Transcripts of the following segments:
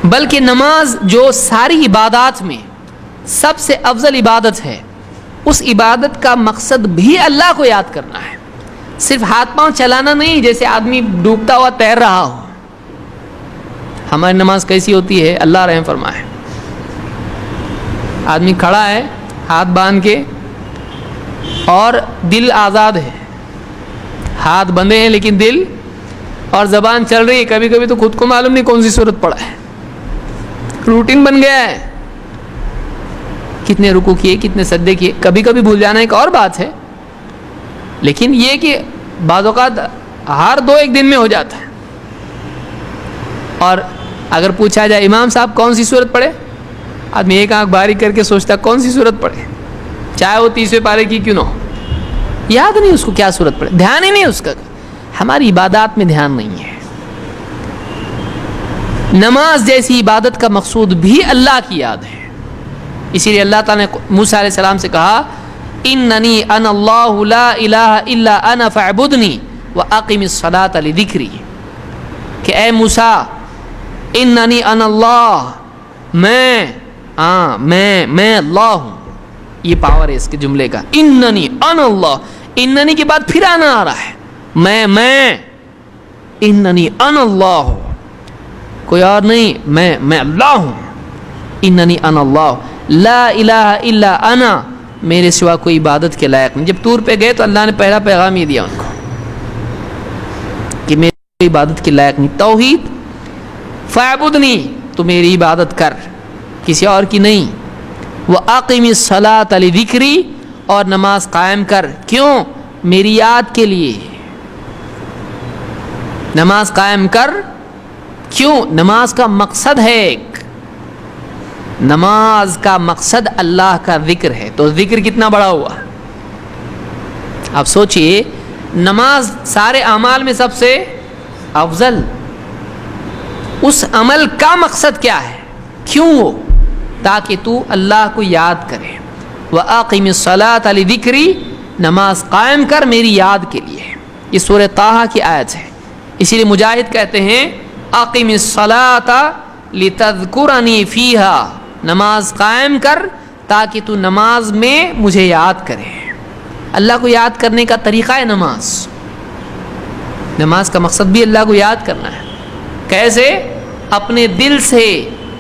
بلکہ نماز جو ساری عبادات میں سب سے افضل عبادت ہے، اس عبادت کا مقصد بھی اللہ کو یاد کرنا ہے، صرف ہاتھ پاؤں چلانا نہیں جیسے آدمی ڈوبتا ہوا تیر رہا ہو۔ ہماری نماز کیسی ہوتی ہے؟ اللہ رحم فرمائے، آدمی کھڑا ہے ہاتھ باندھ کے اور دل آزاد ہے، ہاتھ بندھے ہیں لیکن دل اور زبان چل رہی ہے، کبھی کبھی تو خود کو معلوم نہیں کون سی صورت پڑا ہے، روٹین بن گیا ہے، کتنے رکوع کیے کتنے سجدے کیے، کبھی کبھی بھول جانا ایک اور بات ہے، لیکن یہ کہ بعض اوقات ہر دو ایک دن میں ہو جاتا ہے۔ اور اگر پوچھا جائے امام صاحب کون سی صورت پڑھے، آدمی ایک آنکھ باریک کر کے سوچتا کون سی صورت پڑھے، چاہے وہ 30ویں پارے کی کیوں نہ ہو، یاد نہیں اس کو کیا صورت پڑھے، دھیان ہی نہیں اس کا۔ ہماری عبادات میں دھیان نہیں ہے۔ نماز جیسی عبادت کا مقصود بھی اللہ کی یاد ہے، اسی لیے اللہ تعالیٰ نے موسیٰ علیہ السلام سے کہا اننی انا اللہ لا الہ الا انا فاعبدنی واقم الصلاۃ لذکری، کہ اے موسیٰ اننی انا اللہ، میں اللہ ہوں، یہ پاور ہے اس کے جملے کا، اننی انا اللہ، اننی کے بعد پھر آنا آ رہا ہے، میں اننی انا اللہ، کوئی اور نہیں، میں اللہ ہوں، اننی انا اللہ لا الہ الا انا، میرے سوا کوئی عبادت کے لائق نہیں۔ جب طور پہ گئے تو اللہ نے پہلا پیغام یہ دیا ان کو کہ میری کوئی عبادت کے لائق نہیں، توحید، فاعبدنی، تو میری عبادت کر، کسی اور کی نہیں، وَأَقِمِ الصَّلَاةَ لِذِكْرِي، اور نماز قائم کر، کیوں؟ میری یاد کے لیے، نماز قائم کر، کیوں؟ نماز کا مقصد ہے ایک، نماز کا مقصد اللہ کا ذکر ہے، تو ذکر کتنا بڑا ہوا۔ اب سوچئے نماز سارے اعمال میں سب سے افضل، اس عمل کا مقصد کیا ہے، کیوں وہ؟ تاکہ تو اللہ کو یاد کرے، وَأَقِمِ الصَّلَاةَ لِذِكْرِي، نماز قائم کر میری یاد کے لیے۔ یہ سورہ طٰہٰ کی آیت ہے، اسی لیے مجاہد کہتے ہیں اقم الصلاۃ لتذکرنی فیہا، نماز قائم کر تاکہ تو نماز میں مجھے یاد کرے۔ اللہ کو یاد کرنے کا طریقہ ہے نماز، نماز کا مقصد بھی اللہ کو یاد کرنا ہے، کیسے؟ اپنے دل سے،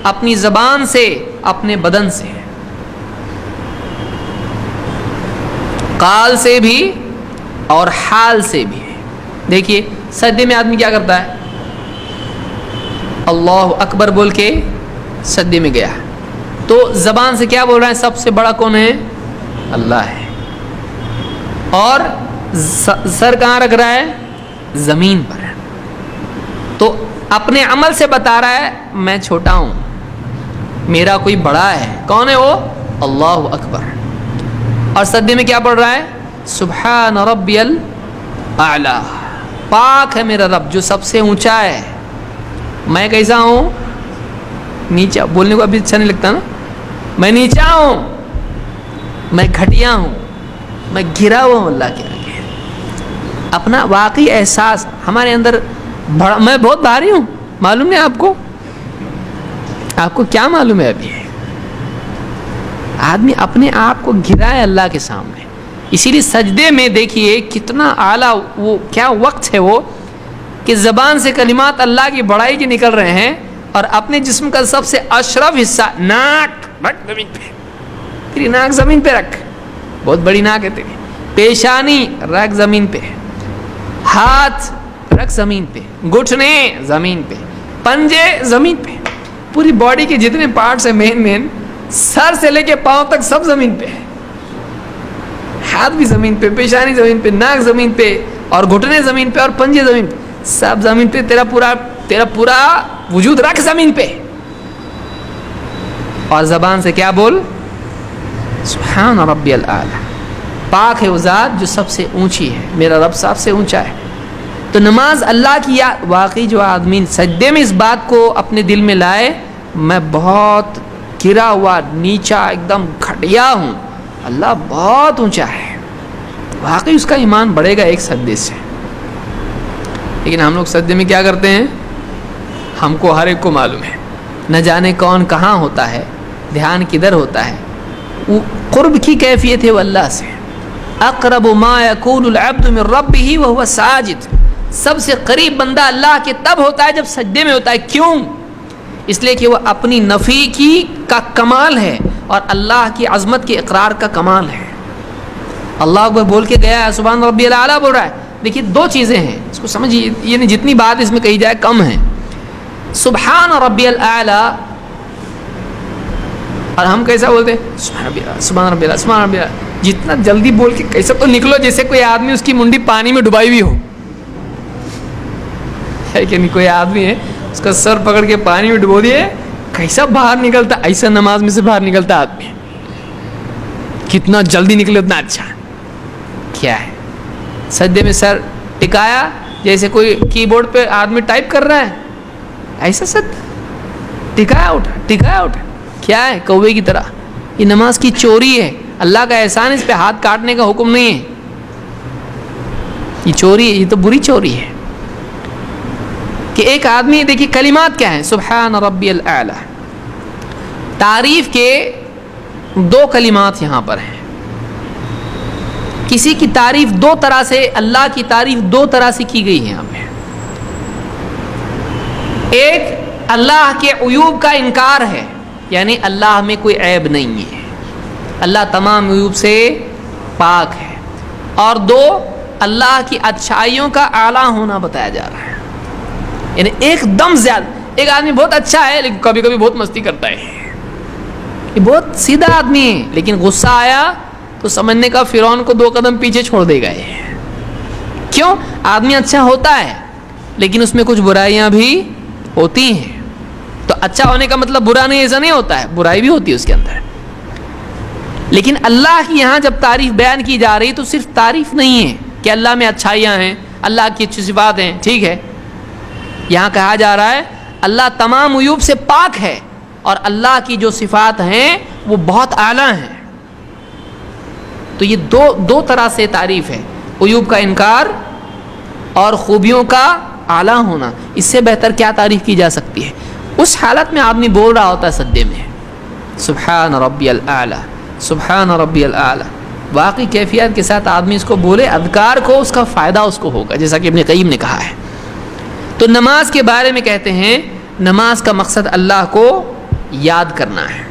اپنی زبان سے، اپنے بدن سے، قال سے بھی اور حال سے بھی۔ دیکھیے سجدے میں آدمی کیا کرتا ہے، اللہ اکبر بول کے سجدے میں گیا، تو زبان سے کیا بول رہا ہے، سب سے بڑا کون ہے، اللہ ہے، اور سر کہاں رکھ رہا ہے، زمین پر، تو اپنے عمل سے بتا رہا ہے میں چھوٹا ہوں، میرا کوئی بڑا ہے، کون ہے وہ، اللہ اکبر، اور سجدے میں کیا پڑھ رہا ہے، سبحان ربی الاعلی، پاک ہے میرا رب جو سب سے اونچا ہے، میں کیسا ہوں، نیچا، بولنے کو ابھی اچھا نہیں لگتا نا، میں نیچا ہوں، میں گھٹیا ہوں، میں گرا ہوا ہوں اللہ کے آگے۔ اپنا واقعی احساس ہمارے اندر، میں بہت بھاری ہوں، معلوم نہیں آپ کو، آپ کو کیا معلوم ہے ابھی، آدمی اپنے آپ کو گرا ہے اللہ کے سامنے۔ اسی لیے سجدے میں دیکھیے کتنا اعلیٰ، وہ کیا وقت ہے وہ، کہ زبان سے کلمات اللہ کی بڑائی کے نکل رہے ہیں، اور اپنے جسم کا سب سے اشرف حصہ، ناک رکھ زمین پہ، تیری ناک زمین پہ رکھ، بہت بڑی ناک ہے تیری، پیشانی رکھ زمین پہ، ہاتھ رکھ زمین پہ، گھٹنے زمین پہ، پنجے زمین پہ، پوری باڈی کے جتنے پارٹس ہیں مین سر سے لے کے پاؤں تک سب زمین پہ، ہاتھ بھی زمین پہ، پیشانی زمین پہ، ناک زمین پہ، اور گھٹنے زمین پہ، اور پنجے زمین پہ، سب زمین پہ، تیرا پورا وجود رکھ زمین پہ، اور زبان سے کیا بول، سبحان ربی الاعلی، پاک ہے وہ ذات جو سب سے اونچی ہے، میرا رب سب سے اونچا ہے۔ تو نماز اللہ کی یاد، واقعی جو آدمی سجدے میں اس بات کو اپنے دل میں لائے، میں بہت گرا ہوا، نیچا، ایک دم گھٹیا ہوں، اللہ بہت اونچا ہے، واقعی اس کا ایمان بڑھے گا ایک سجدے سے۔ لیکن ہم لوگ سجدے میں کیا کرتے ہیں، ہم کو ہر ایک کو معلوم ہے، نہ جانے کون کہاں ہوتا ہے، دھیان کدھر ہوتا ہے. وہ قرب کی کیفیت ہے وہ اللہ سے. اقرب ما یکون العبد من ربہ وہو ساجد، سب سے قریب بندہ اللہ کے تب ہوتا ہے جب سجدے میں ہوتا ہے. کیوں؟ اس لیے کہ وہ اپنی نفی کی کا کمال ہے اور اللہ کی عظمت کے اقرار کا کمال ہے. اللہ اکبر بول کے گیا ہے، سبحان ربی الاعلیٰ بول رہا ہے. دیکھیے دو چیزیں ہیں، اس کو سمجھیے، یعنی جتنی بات اس میں کہی جائے کم ہے. سبحان ربی الاعلیٰ، اور ہم کیسا بولتے ہیں سبحان ربی الاعلیٰ، سبحان ربی الاعلیٰ، سبحان ربی الاعلیٰ. جتنا جلدی بول کے کیسا تو نکلو جیسے کوئی آدمی اس کی منڈی پانی میں ڈبائی ہوئی ہو. ہے کہ نہیں؟ کوئی آدمی ہے اس کا سر پکڑ کے پانی میں ڈبو دیے، کیسا باہر نکلتا، ایسا نماز میں سے باہر نکلتا آدمی. کتنا جلدی نکلے اتنا اچھا. کیا ہے؟ سجدے میں سر ٹکایا جیسے کوئی کی بورڈ پہ آدمی ٹائپ کر رہا ہے، ایسا سر ٹکایا اٹھا، ٹکایا اٹھا. کیا ہے؟ کوے کی طرح. یہ نماز کی چوری ہے. اللہ کا احسان، اس پہ ہاتھ کاٹنے کا حکم نہیں ہے. یہ چوری ہے، یہ تو بری چوری ہے. کہ ایک آدمی، دیکھیے کلمات کیا ہیں، سبحان ربی الاعلیٰ. تعریف کے دو کلمات یہاں پر ہیں. کسی کی تعریف دو طرح سے، اللہ کی تعریف دو طرح سے کی گئی ہے یہاں پہ. ایک اللہ کے عیوب کا انکار ہے، یعنی اللہ میں کوئی عیب نہیں ہے، اللہ تمام عیوب سے پاک ہے. اور دو، اللہ کی اچھائیوں کا اعلیٰ ہونا بتایا جا رہا ہے. یعنی ایک دم زیادہ، ایک آدمی بہت اچھا ہے لیکن کبھی کبھی بہت مستی کرتا ہے. یہ بہت سیدھا آدمی ہے، لیکن غصہ آیا تو سمجھنے کا فرعون کو 2 قدم پیچھے چھوڑ دے گا. کیوں؟ آدمی اچھا ہوتا ہے لیکن اس میں کچھ برائیاں بھی ہوتی ہیں. تو اچھا ہونے کا مطلب برا نہیں، ایسا نہیں ہوتا ہے، برائی بھی ہوتی ہے اس کے اندر. لیکن اللہ کی یہاں جب تعریف بیان کی جا رہی تو صرف تعریف نہیں ہے کہ اللہ میں اچھائیاں ہیں، اللہ کی اچھی صفات ہیں، ٹھیک ہے. یہاں کہا جا رہا ہے اللہ تمام عیوب سے پاک ہے اور اللہ کی جو صفات ہیں وہ بہت اعلیٰ ہیں. تو یہ دو طرح سے تعریف ہے، عیوب کا انکار اور خوبیوں کا اعلیٰ ہونا. اس سے بہتر کیا تعریف کی جا سکتی ہے؟ اس حالت میں آدمی بول رہا ہوتا ہے سجدے میں سبحان ربی الاعلیٰ، سبحان ربی الاعلیٰ. واقعی کیفیت کے ساتھ آدمی اس کو بولے، اذکار کو، اس کا فائدہ اس کو ہوگا، جیسا کہ ابن قیم نے کہا ہے. تو نماز کے بارے میں کہتے ہیں نماز کا مقصد اللہ کو یاد کرنا ہے.